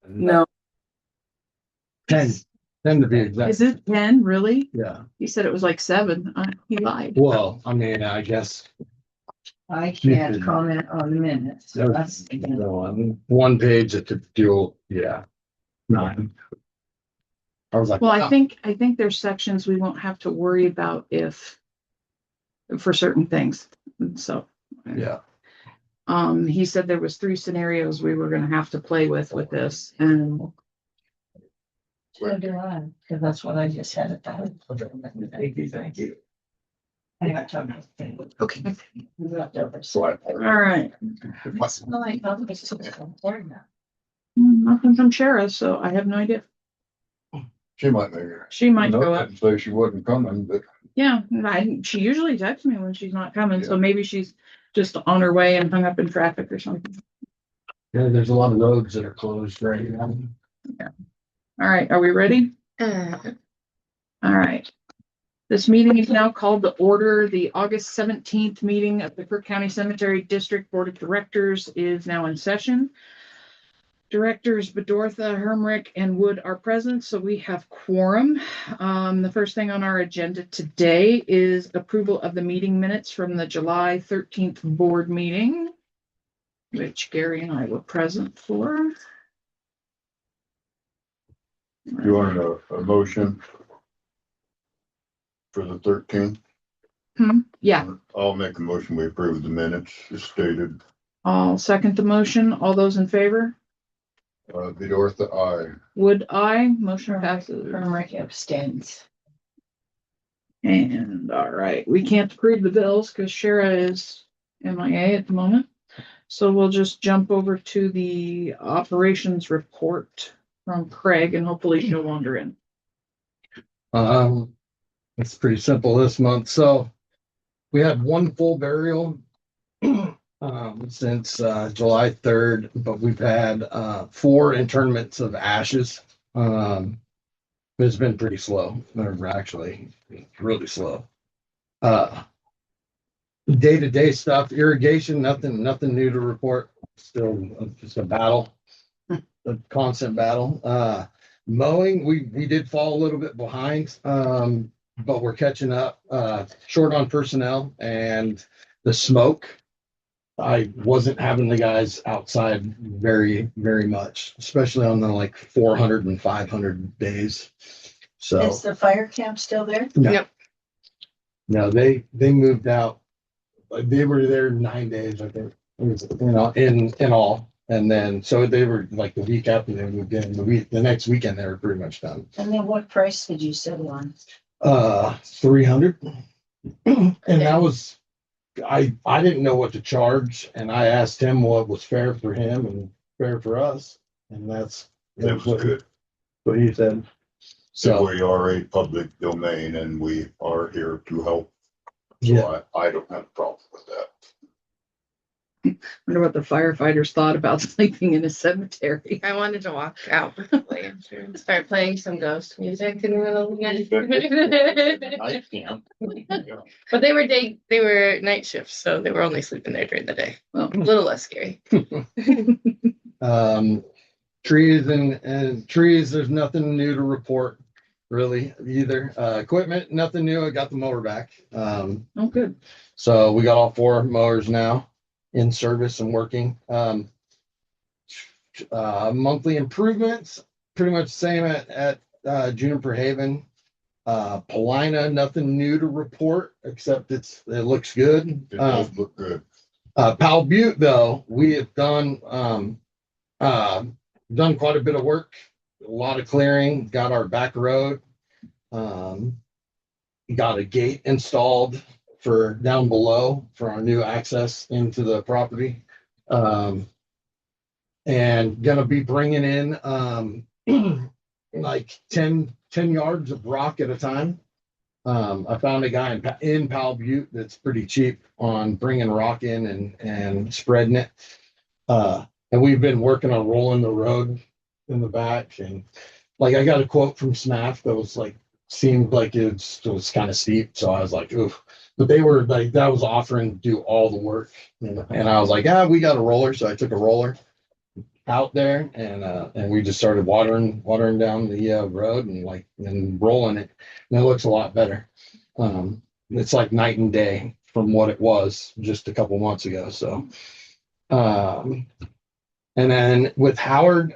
No. 10 to be exact. Is it 10, really? Yeah. He said it was like 7. He lied. Well, I mean, I guess. I can't comment on the minutes. So that's, No, on one page it could do, yeah. 9. I was like, Well, wow. I think there's sections we won't have to worry about if for certain things. And so, Yeah. he said there was 3 scenarios we were going to have to play with this, and so do I, because that's what I just had at that. Thank you. I got to. okay. We got over. All right. Well, I thought it was so important now. Nothing from Shara, so I have no idea. She might make it. She might go up. Say she wasn't coming, but Yeah, she usually texts me when she's not coming, so Yeah. maybe she's just on her way and hung up in traffic or something. Yeah, there's a lot of roads that are closed right now. All right, are we ready? All right. This meeting is now called to order. The August 17th meeting of the Crook County Cemetery District Board of Directors is now in session. Directors Bedortha, Hermrick, and Wood are present, so we have quorum. The first thing on our agenda today is approval of the meeting minutes from the July 13th board meeting, which Gary and I were present for. you wanted a motion for the 13th? Yeah, I'll make a motion. We approve the minutes as stated. I'll second the motion. All those in favor? Bedortha, aye. Wood, aye. Motion passes. Hermrick abstains. And all right, we can't approve the bills because Shara is MIA at the moment. So we'll just jump over to the operations report from Craig, and hopefully she'll wander in. It's pretty simple this month. So we had one full burial since July 3rd, but we've had 4 internments of ashes. It's been pretty slow. They're actually really slow. Day-to-day stuff, irrigation, nothing new to report. Still just a battle, a constant battle. Mowing, we did fall a little bit behind, but we're catching up. Short on personnel and the smoke. I wasn't having the guys outside very much, especially on the like 400 and 500 days. So Is the fire camp still there? no. Yep. No, they moved out. They were there 9 days, I think. It was, in all. And then so they were like the week after they moved in. The next weekend they were pretty much done. And then what price did you settle on? 300. And that was I didn't know what to charge, and I asked him what was fair for him and fair for us, and that's That was good. what he said. So So we are a public domain and we are here to help. yeah, So I don't have a problem with that. I wonder what the firefighters thought about sleeping in a cemetery. I wanted to walk out and start playing some ghost music and I can't. but they were night shifts, so they were only sleeping there during the day. Well, A little less scary. trees and trees. There's nothing new to report really either. Equipment, nothing new. I got the mower back. oh, good. So we got all 4 mowers now in service and working. Monthly improvements, pretty much the same at Juniper Haven. Paulina, nothing new to report except it looks good. It does look good. Powell Butte though, we have done quite a bit of work, a lot of clearing, got our back road, got a gate installed for down below for our new access into the property. And gonna be bringing in like 10 yards of rock at a time. I found a guy in Powell Butte that's pretty cheap on bringing rock in and spreading it. And we've been working on rolling the road in the back, and like I got a quote from SNAF that was like seemed like it was kind of steep, so I was like, oof. But they were like, that was offering to do all the work, and I was like, we got a roller, so I took a roller, out there, and we just started watering down the road and rolling it, and it looks a lot better. It's like night and day from what it was just a couple months ago. So, and then with Howard,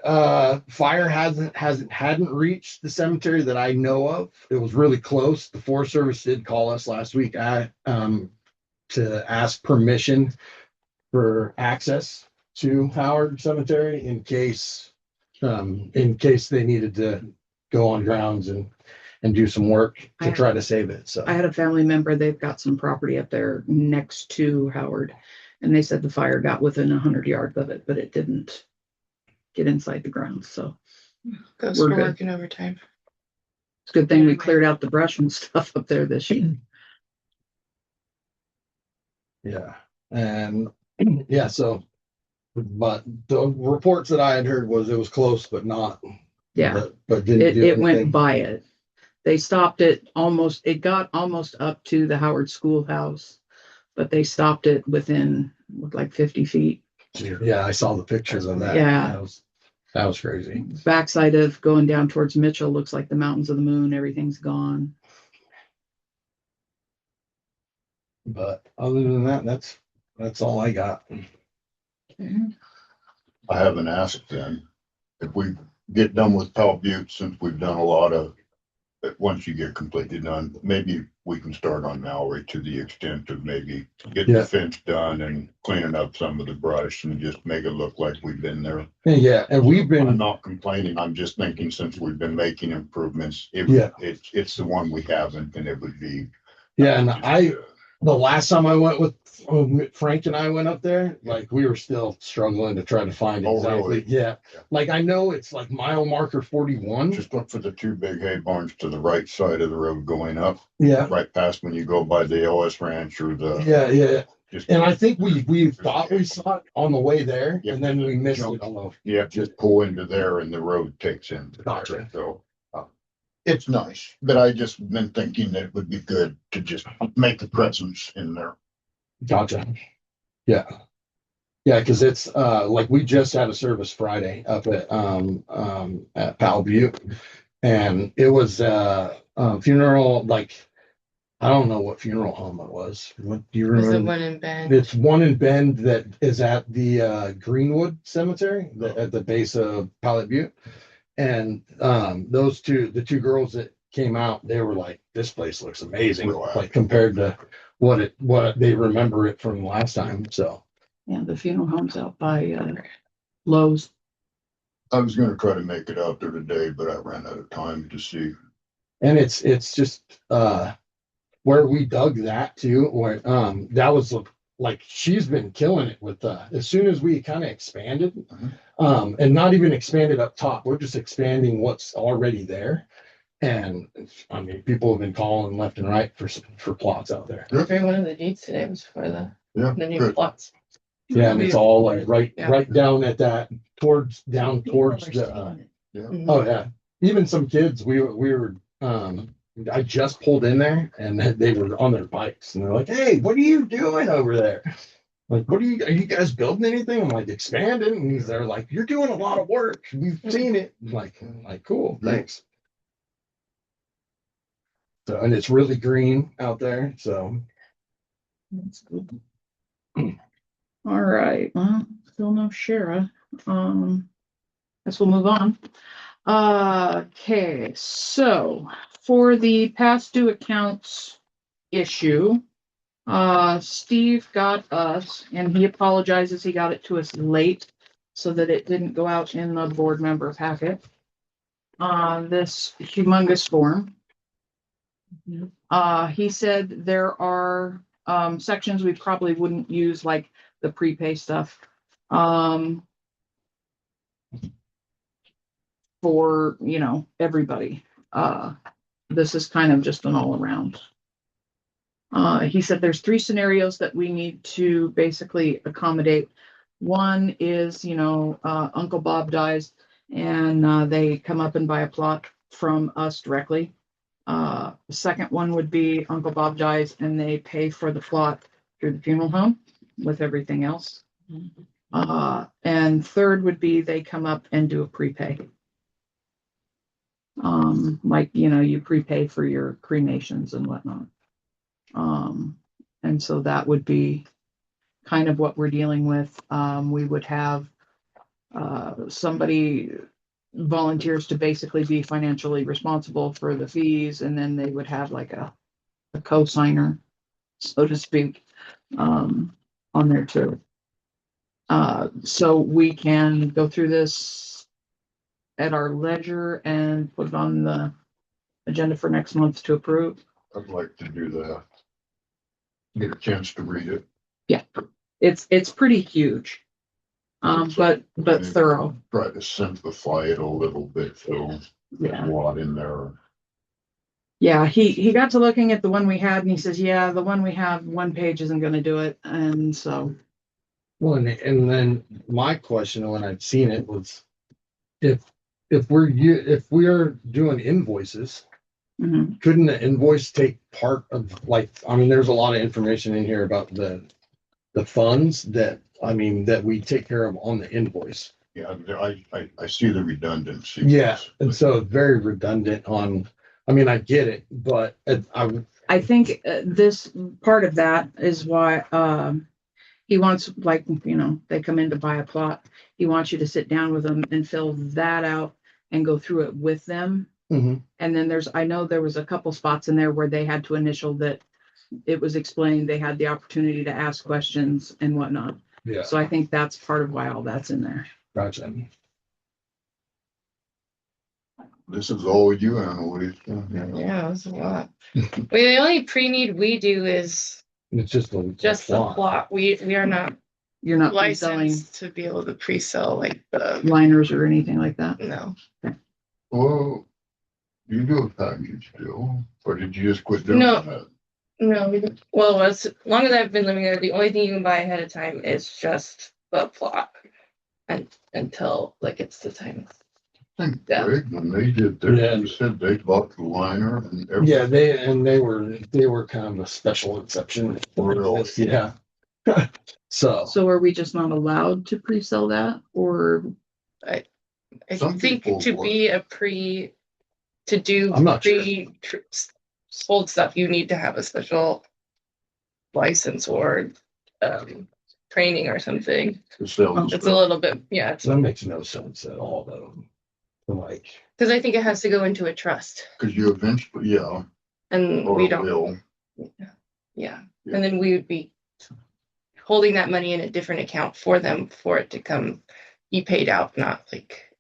fire hadn't reached the cemetery that I know of. It was really close. The Forest Service did call us last week to ask permission for access to Howard Cemetery in case they needed to go on grounds and do some work to try to save it. So I had a family member, they've got some property up there next to Howard. And they said the fire got within 100 yards of it, but it didn't get inside the ground. So Goes We're for good. working overtime. it's a good thing we cleared out the brush and stuff up there this year. yeah, and yeah, so but the reports that I had heard was it was close, but not. Yeah, but didn't it do went anything. by it. They stopped it it got almost up to the Howard schoolhouse, but they stopped it within like 50 feet. Yeah, I saw the pictures of that. Yeah. That was crazy. Backside of going down towards Mitchell looks like the mountains of the moon. Everything's gone. But other than that, that's all I got. I haven't asked then, if we get done with Pal Butte, since we've done a lot of, once you get completely done, maybe we can start on Mallory to the extent of maybe getting Yeah. the fence done and cleaning up some of the brush and just make it look like we've been there. Yeah, and we've I'm been not complaining, I'm just thinking since we've been making improvements, Yeah. it's the one we haven't, and it would be. yeah, and the last time I went with Frank and I went up there, like we were still struggling to try to find Oh, exactly. really? Yeah. Yeah. Like I know it's like mile marker 41. Just look for the two big hay barns to the right side of the road going up, Yeah. right past when you go by the OS Ranch or the. Yeah. Just, And I think we thought we saw it on the way there, Yeah. and then we missed it. yeah, just pull into there and the road takes into there. Gotcha. So, it's nice, but I just been thinking that it would be good to just make a presence in there. Gotcha. Yeah. Yeah, because it's like we just had a service Friday up at Pal Butte, and it was funeral, like I don't know what funeral home it was. What do you Was remember? the one in Bend? It's one in Bend that is at the Greenwood Cemetery at the base of Pilot Butte. And the two girls that came out, they were like, this place looks amazing, Wow. like compared to what they remember it from last time. So Yeah, the funeral home's out by Lowe's. I was gonna try to make it out there today, but I ran out of time to see. and it's just where we dug that too, where that was like she's been killing it with as soon as we kind of expanded, and not even expanded up top, we're just expanding what's already there. And I mean, people have been calling left and right for plots out there. Every one of the deeds today was for the new Good. plots. Yeah, and it's all like Yeah. right down at that towards the Yeah. Mhm. oh yeah. Even some kids, we were I just pulled in there and they were on their bikes and they're like, hey, what are you doing over there? Like, are you guys building anything? I'm like, expanding. And they're like, you're doing a lot of work. We've seen it. I'm like, cool, thanks. So, and it's really green out there. So, That's good. All right, well, still no Shara. Guess we'll move on. Okay, so for the past due accounts issue, Steve got us, and he apologizes, he got it to us late so that it didn't go out in the board member packet. This humongous form. He said there are sections we probably wouldn't use, like the prepay stuff. For, everybody. This is kind of just an all around. He said there's 3 scenarios that we need to basically accommodate. One is, Uncle Bob dies and they come up and buy a plot from us directly. The second one would be Uncle Bob dies and they pay for the plot through the funeral home with everything else. And third would be they come up and do a prepay. Like, you prepay for your cremations and whatnot. And so that would be kind of what we're dealing with. We would have somebody volunteers to basically be financially responsible for the fees, and then they would have like a co-signer, so to speak, on there too. So we can go through this at our leisure and put it on the agenda for next month to approve. I'd like to do that. Get a chance to read it. It's pretty huge. But thorough. Try to simplify it a little bit, so there's Yeah. a lot in there. Yeah, he got to looking at the one we had and he says, yeah, the one we have, one page isn't gonna do it. And so, Well, and then my question when I'd seen it was, if we are doing invoices, mhm. couldn't the invoice take part of, like, I mean, there's a lot of information in here about the funds that we take care of on the invoice. Yeah, I see the redundancy. Yeah, and so it's very redundant on, I get it, but I think this part of that is why he wants, like, they come in to buy a plot. He wants you to sit down with them and fill that out and go through it with them. Mhm. And then I know there was a couple spots in there where they had to initial that it was explained, they had the opportunity to ask questions and whatnot. Yeah, So I think that's part of why all that's in there. gotcha. This is all you, Annalise. Yeah, that's a lot. The only pre-need we do is It's just just the plot. We are not You're not selling licensed to be able to pre-sell like the, liners or anything like that. no. Well, you do a package deal, or did you just quit doing No. that? No, well, as long as I've been living there, the only thing you can buy ahead of time is just the plot. And until like it's the time. I think Yeah. Greg, when they did that, Yeah. you said they bought the liner and everything. Yeah, they were kind of a special exception for Really? this, yeah. So, So are we just not allowed to pre-sell that, or I Some think people to would. be to do I'm not sure. sold stuff, you need to have a special license or training or something. To sell the It's a stuff. little bit, yeah, that makes no sense at all, though. Like, because I think it has to go into a trust, Cause you eventually, yeah, and or we don't. will. Yeah, Yeah. and then we would be holding that money in a different account for them for it to come be paid out, not like.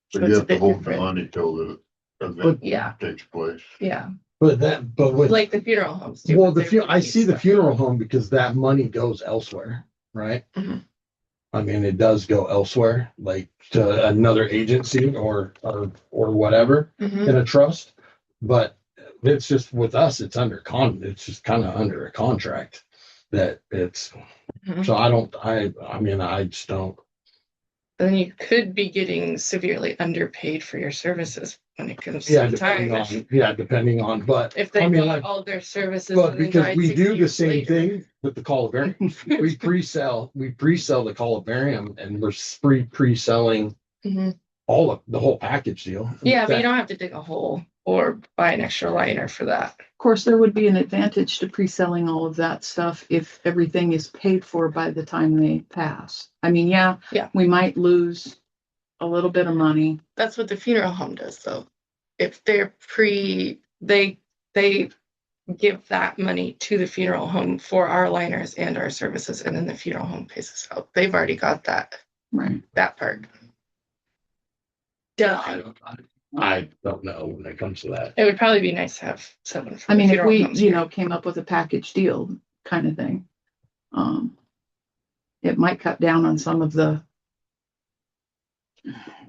So So you it's a have to bit hold the different. money till the event Yeah, takes place. yeah, but with, like the funeral homes do. well, with their I see the stuff. funeral home because that money goes elsewhere, right? Mhm. It does go elsewhere, like to another agency or whatever Mhm. in a trust. But it's just with us, it's it's just kind of under a contract that it's, Mhm. so I just don't. And then you could be getting severely underpaid for your services when it comes Yeah, to time. depending on, but If they I mean, bought like, all their services. but and then because died we 6 do the years same later. thing with the columbarium, we pre-sell the columbarium, and we're pre-selling Mhm. the whole package deal. Yeah, but you don't have to dig a hole or buy an extra liner for that. of course, there would be an advantage to pre-selling all of that stuff if everything is paid for by the time they pass. Yeah, we might lose a little bit of money. That's what the funeral home does, though. If they're they give that money to the funeral home for our liners and our services, and then the funeral home pays us out. They've already got that Right. part. I don't know when it comes to that. It would probably be nice to have someone from the if funeral we, homes here. came up with a package deal kind of thing, it might cut down on some of the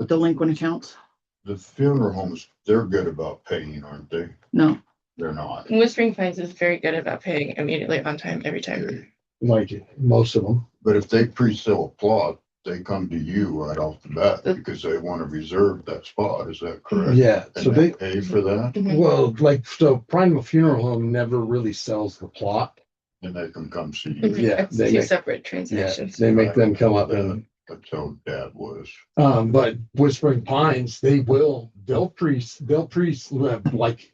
delinquent accounts. The funeral homes, they're good about paying, aren't they? No, They're not. Whispering Pines is very good about paying immediately on time every time. Like most of them. But if they pre-sell a plot, they come to you right off the bat because they want to reserve that spot. Is that correct? Yeah. And So they pay for that? Mhm. well, like, so Primal Funeral Home never really sells the plot. And they can come see you. Yeah, It's they two make- separate Yeah, transactions. they make them come up and, That's how Dad was. but Whispering Pines, they'll like,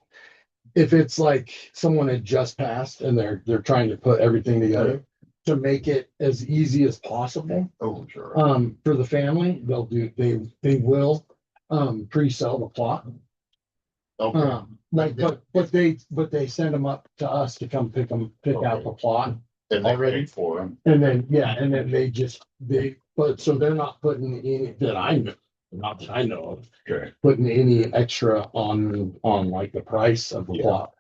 if it's like someone had just passed and they're trying to put everything together to make it as easy as possible, Oh, sure. for the family, they will, pre-sell the plot. Okay. But they send them up to us to come pick out the plot. And they already. paid for them. And then, but so they're not putting any that I know, not that I know of, Okay. putting any extra on like the price of the Yeah. plot.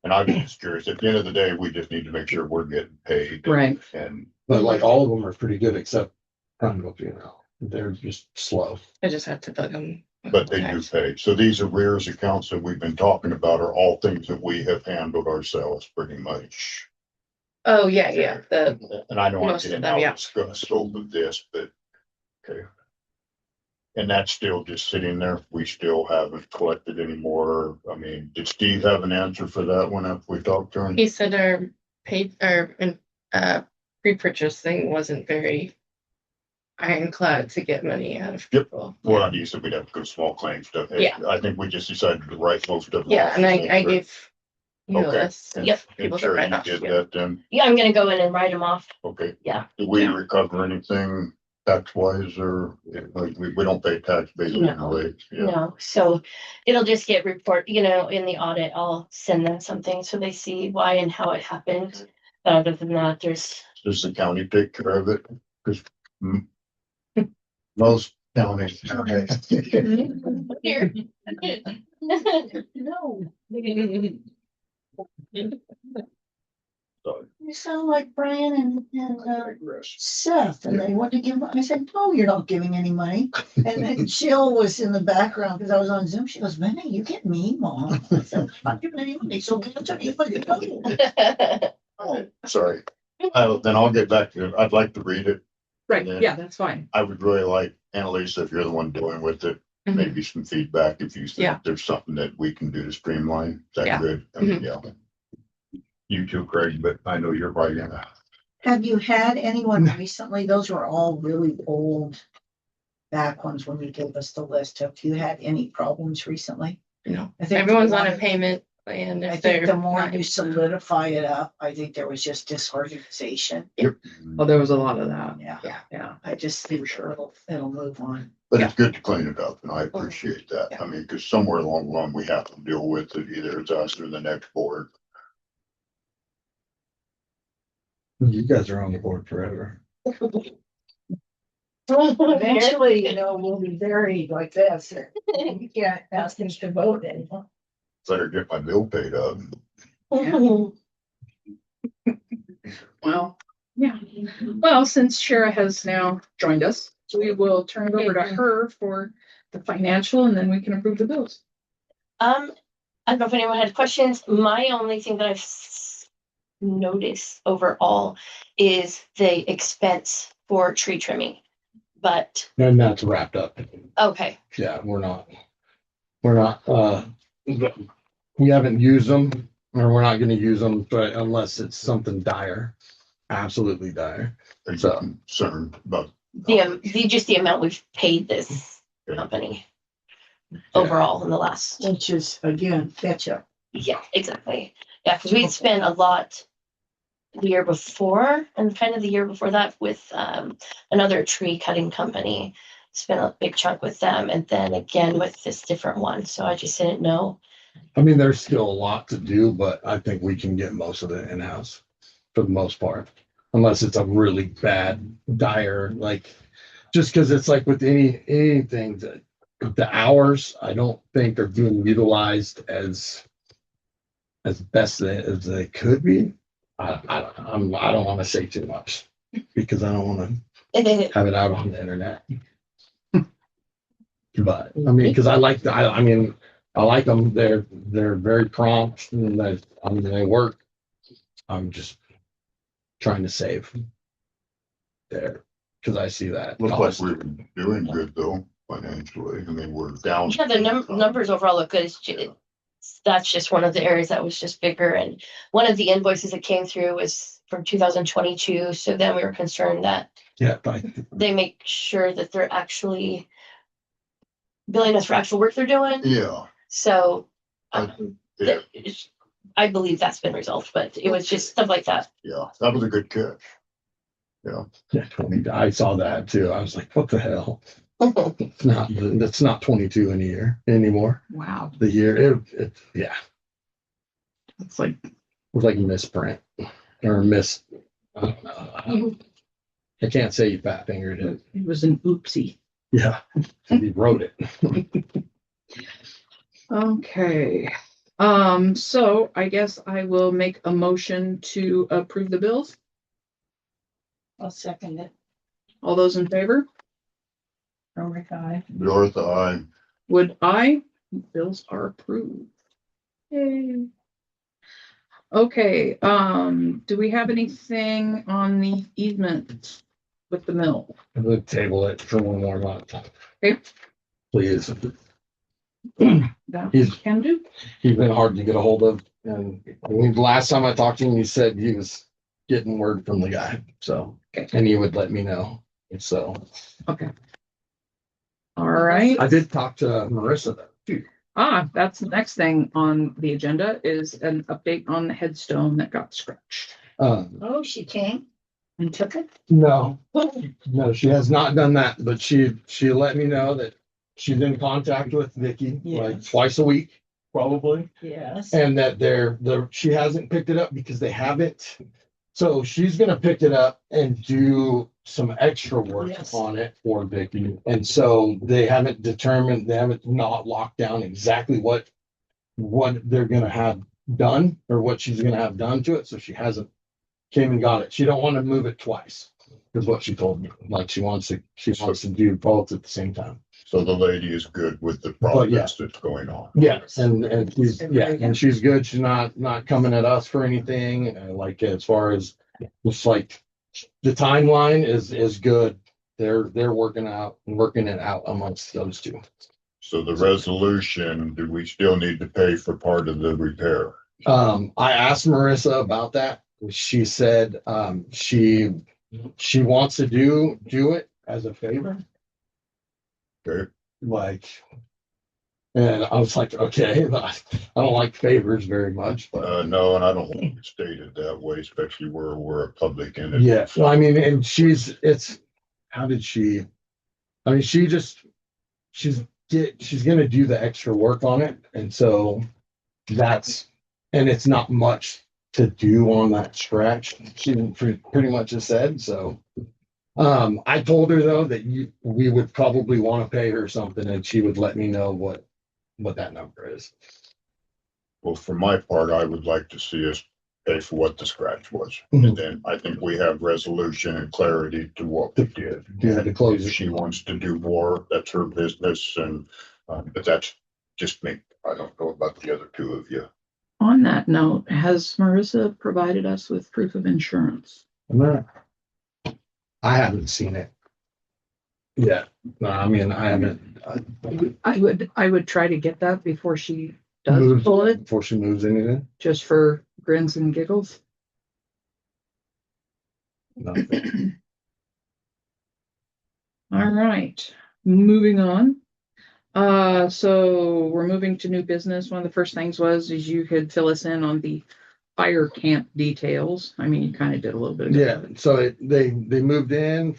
And I'm just curious, at the end of the day, we just need to make sure we're getting paid. Right. And But like all of them are pretty good except they're just slow. I just have to bug them. but they do pay. So these arrears accounts that we've been talking about are all things that we have handled ourselves pretty much. Oh, yeah. And I don't want Most to of get them, yeah. into the scope of this, but okay. And that's still just sitting there. We still haven't collected any more. I mean, did Steve have an answer for that one after we talked to him? He said our pre-purchase thing wasn't very ironclad to get money out of Yep. people. Well, you said we'd have to go small claim stuff. Yeah. I think we just decided to write most of it. Yeah, off. and I gave you a Okay. list. And- Yep. And People that sure write you off. did Yeah. that then. Yeah, I'm gonna go in and write them off. Okay. Yeah. Do we Yeah. recover anything tax wise or like we don't pay tax basically? No. Yeah. No, so it'll just get in the audit, I'll send them something so they see why and how it happened. But other than that, there's, Does the county take care of it? Because most counties. here. No. You sound like Brian and Seth, and they want to give, I said, no, you're not giving any money. And then Jill was in the background, because I was on Zoom, she goes, man, you get me, Mom. I said, I'm not giving any money, so give it to me. Oh, sorry. Then I'll get back to it. I'd like to read it. Right, Yeah. yeah, that's fine. I would really like, Annalisa, if you're the one dealing with it, Mhm. maybe some feedback if you Yeah. think there's something that we can do to streamline. Is that Yeah. good? Yeah. You too, Craig, but I know you're probably gonna. Have you had anyone recently? Those were all really old back ones when you gave us the list. Have you had any problems recently? No, I think everyone's the on a more- payment plan. I If think they're the more not- you solidify it up, I think there was just disorganization. Well, there was a lot of that. Yeah, Yeah. I just think it'll move on. But it's good to clean it up and I appreciate that. I mean, because somewhere along the line, we have to deal with it, either it's us or the next board. You guys are on the board forever. Eventually, we'll be buried like this. You can't ask them to vote anymore. Better get my bill paid up. Well, yeah. Well, since Shara has now joined us, we will turn it over to her for the financial and then we can approve the bills. I don't know if anyone had questions. My only thing that I've noticed overall is the expense for tree trimming. But, And that's wrapped up. okay, Yeah, we're not, we haven't used them or we're not gonna use them, but unless it's something dire, absolutely dire. Are you So- concerned about? just the amount we've paid this company overall in the last. Which is, again, ketchup. Yeah, exactly. Yeah, because we'd spent a lot the year before and kind of the year before that with another tree cutting company. Spent a big chunk with them and then again with this different one. So I just didn't know. I mean, there's still a lot to do, but I think we can get most of it in-house for the most part. Unless it's a really bad, dire, like, just because it's like with anything that the hours, I don't think are being utilized as best as they could be. I don't want to say too much because I don't want to have it out on the internet. But I mean, because I like them. They're very prompt and they work. I'm just trying to save there because I see that. Looks like cost. we're doing good though financially. I mean, we're down. Yeah, the numbers overall look good. That's just one of the areas that was just bigger. And one of the invoices that came through was from 2022. So then we were concerned that Yeah. they make sure that they're actually billing us for actual work they're doing. Yeah. So I- Yeah, I believe that's been resolved, but it was just stuff like that. yeah, that was a good catch. Yeah, 20, I saw that too. I was like, what the hell? It's not, that's not 22 in a year anymore. Wow. The year, yeah, It's like, it was like a misprint or I don't know. I can't say you fat fingered it. it was an oopsie. Yeah, he wrote it. Okay. So I guess I will make a motion to approve the bills. I'll second it. All those in favor? Romer guy. Dorothy, Would I? Bills are approved. Yay. Okay, do we have anything on the easement with the mill? I'm gonna table it for one more month. Okay. Please. That He's- we can do. He's been hard to get a hold of, and the last time I talked to him, he said he was getting word from the guy, so, Okay. and he would let me know, so. Okay. All right. I did talk to Marissa though, too. That's the next thing on the agenda is an update on the headstone that got scratched. Oh, she came and took it? No, no, she has not done that, but she let me know that she's in contact with Vicky like Yes. twice a week, probably. Yes. And that she hasn't picked it up because they haven't. So she's gonna pick it up and do some extra work Yes. on it for Vicky. And so they haven't not locked down exactly what they're gonna have done or what she's gonna have done to it. So she hasn't came and got it. She don't want to move it twice, is what she told me. Like she wants to do both at the same time. so the lady is good with the But yeah. process that's going on. Yes, and she's good. She's not coming at us for anything. Like as far as it's like the timeline is good. They're working it out amongst those two. So the resolution, do we still need to pay for part of the repair? I asked Marissa about that. She said she wants to do it as a favor. Okay, Like, and I was like, okay, I don't like favors very much, but no, and I don't want it stated that way, especially where we're a public entity. yeah, well, I mean, and how did she? I mean, she's gonna do the extra work on it, and so and it's not much to do on that stretch. She pretty much just said so. I told her though that we would probably want to pay her something, and she would let me know what that number is. Well, for my part, I would like to see us pay for what the scratch was. Mhm. And then I think we have resolution and clarity to what we did. Yeah, to close If it. she wants to do more, that's her business, and, but that's just me. I don't know about the other two of you. On that note, has Marissa provided us with proof of insurance? I haven't seen it. Yeah, no, I mean, I haven't. I would try to get that before she does pull it, Before she moves anything. just for grins and giggles. No. All right, moving on. So we're moving to new business. One of the first things is you could fill us in on the fire camp details. I mean, you kind of did a little bit of Yeah, so they moved in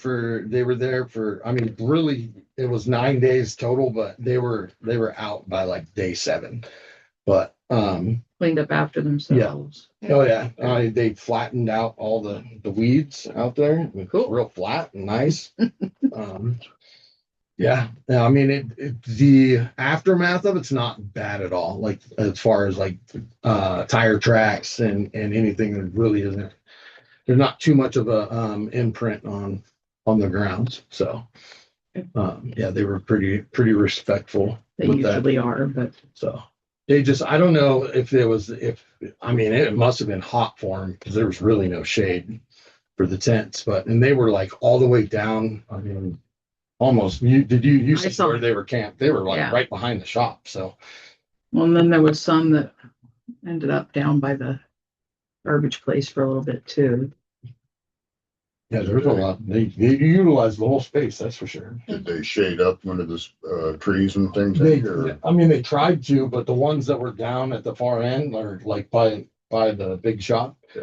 they were there for, I mean, really, it was 9 days total, but they were out by like day 7. But, cleaned up after themselves. oh yeah, they flattened out all the weeds out there. It was Cool. real flat and nice. Yeah, I mean, the aftermath of it's not bad at all. Like as far as like tire tracks and anything that really isn't. There's not too much of a imprint on the grounds. So yeah, they were pretty respectful. They with that. usually are, but So I don't know if I mean, it must have been hot for them because there was really no shade for the tents, and they were like all the way down. I mean, almost, you I saw saw- where they were camped. They were like Yeah. right behind the shop. So well, and then there was some that ended up down by the garbage place for a little bit too. Yeah, there's a lot. They utilize the whole space, that's for sure. Did they shade up one of the trees and things? They, Or- I mean, they tried to, but the ones that were down at the far end are like by the big shop. Yeah.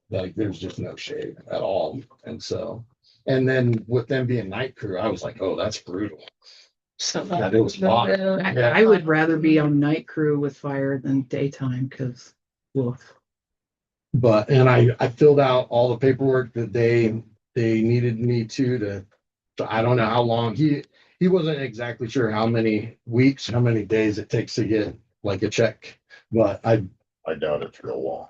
Like there's just no shade at all. And so, and then with them being night crew, I was like, oh, that's brutal. So That it was hot. Yeah. I would rather be on night crew with fire than daytime because, woof. But, and I filled out all the paperwork that they needed me to, so I don't know how long, he wasn't exactly sure how many weeks, how many days it takes to get like a check, but I doubt it's real long.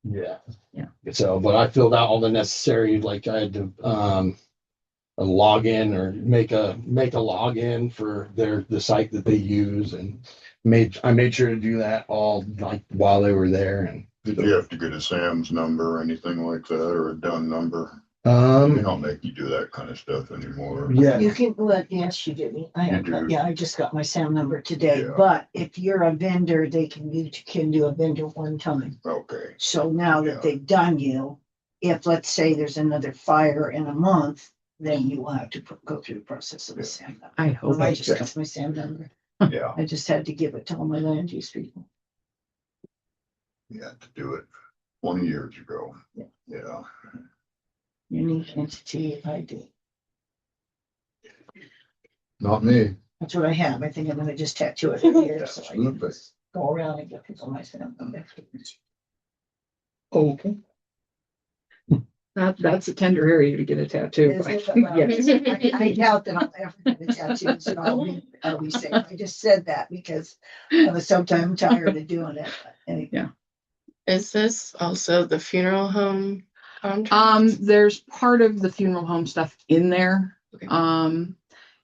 yeah. Yeah. So, but I filled out all the necessary, like I had to, a login or make a login for the site that they use and I made sure to do that all like while they were there and. Did you have to get a Sam's number or anything like that, or a DUN number? They don't make you do that kind of stuff anymore. Yeah. You can, well, yes, you did. You do. Yeah, I just got my SAM number today, Yeah. but if you're a vendor, you can do a vendor one time. Okay, So now Yeah. that they've done you, if let's say there's another fire in a month, then you will have to go through the process of the SAM number. I hope. I just got my SAM number. yeah, I just had to give it to all my land use people. you had to do it 20 years ago. Yeah. Yeah. Unique entity ID. Not me. That's what I have. I think I'm gonna just tattoo it here, so I can Absolutely. just go around and get people my SAM number. Okay. That's a tender area to get a tattoo. Is it? Yes. I doubt that I'll ever get a tattoo, so I'll be safe. I just said that because sometimes I'm tired of doing it. But anyway. is this also the funeral home contract? There's part of the funeral home stuff in there. Okay.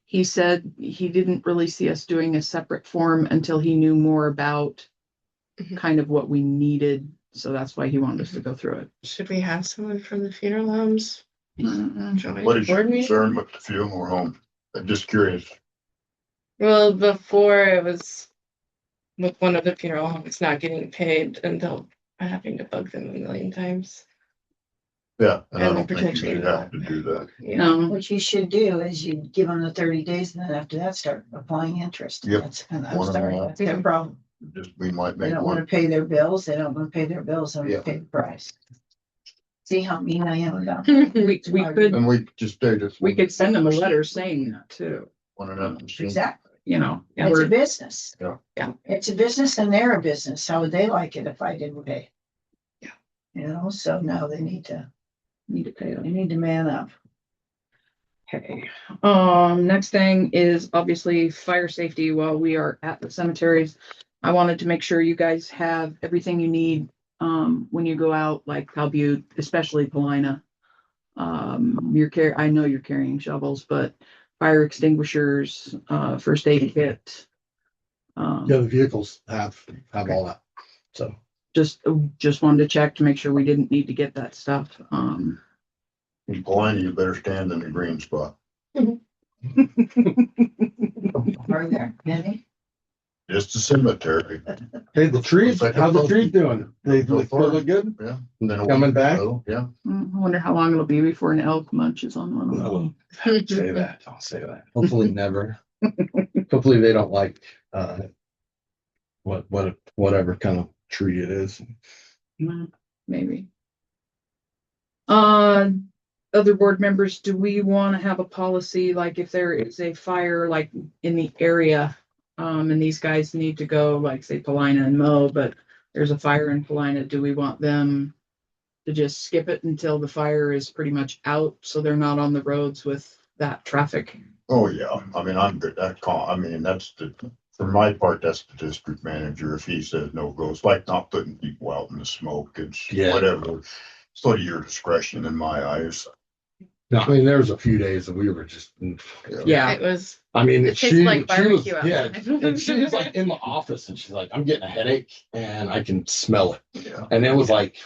He said he didn't really see us doing a separate form until he knew more about Mhm. kind of what we needed. So that's why he wanted us to go through it. Should we have someone from the funeral homes? join What the is your board meeting? concern with the funeral home? I'm just curious. Well, before it was with one of the funeral homes not getting paid until having to bug them a million times. Yeah, and I And don't think you potentially should have to do that. Yeah. No, What you should do is you give them the 30 days and then after that start applying interest. Yep. And I'm 1.5. sorry, that's their problem. Just, we might They make don't want to one. pay their bills. They don't want to pay their bills. They Yeah. want to pay the price. See how mean I am about that? we could, And we just did it. we could send them a letter saying that too, 1.5%. Exactly. you know. Yeah, It's a we're, business. Yeah. Yeah. It's a business and they're a business. How would they like it if I didn't pay? Yeah. You know, so now they need to pay them. man up. Okay, next thing is obviously fire safety while we are at the cemeteries. I wanted to make sure you guys have everything you need, when you go out, like Butte, especially Paulina. I know you're carrying shovels, but fire extinguishers, first aid kit. Yeah, the vehicles have all that. So. Just wanted to check to make sure we didn't need to get that stuff. Paulina, you better stand in the green spot. Are there many? Just a cemetery. Hey, the trees, how's the trees doing? They look good? Yeah. And then a Coming week back? ago, yeah. I wonder how long it'll be before an elk munches on one of them. Don't say that. Don't say that. Hopefully never. Hopefully they don't like, whatever kind of tree it is. Maybe. Other board members, do we want to have a policy, like if there is a fire like in the area, and these guys need to go, like say Paulina and mow, but there's a fire in Paulina, do we want them to just skip it until the fire is pretty much out, so they're not on the roads with that traffic? Oh, yeah. I mean, I'm good. For my part, that's the district manager. If he says no go, it's like not putting people out in the smoke. It's Yeah. whatever. It's sort of your discretion in my eyes. No, I mean, there was a few days that we were just, Yeah, It was, I mean, It she tastes like was, barbecue yeah, outside. and she was like in the office and she's like, I'm getting a headache and I can smell it. Yeah. And it was like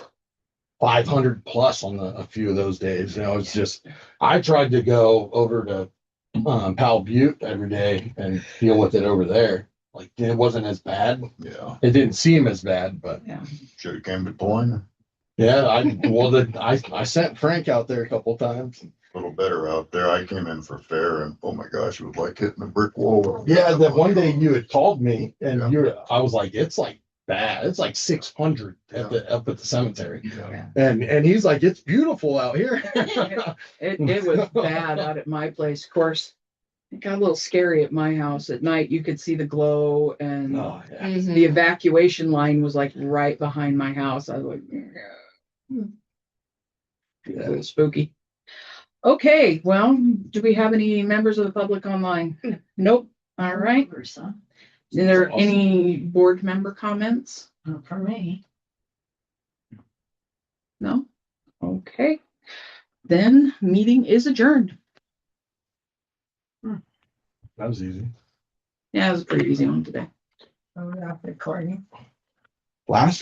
500 plus on a few of those days. You know, it's just, I tried to go over to Powell Butte every day and deal with it over there. Like it wasn't as bad. Yeah. It didn't seem as bad, but Should have came to Paulina. Yeah, I sent Frank out there a couple times. A little better out there. I came in for fair and oh my gosh, it was like hitting a brick wall. Yeah, that one day you had called me Yeah. and I was like, it's like bad. It's like 600 up at the cemetery. Yeah. And he's like, it's beautiful out here. It was bad out at my place. Of course, it got a little scary at my house at night. You could see the glow and Oh, yeah. the evacuation line was like right behind my house. I was like, a little spooky. Okay, well, do we have any members of the public online? Nope. All right. Are there any board member comments? Not for me. No? Okay. Then meeting is adjourned. That was easy. Yeah, it was a pretty easy one today. Oh, yeah, recording. Last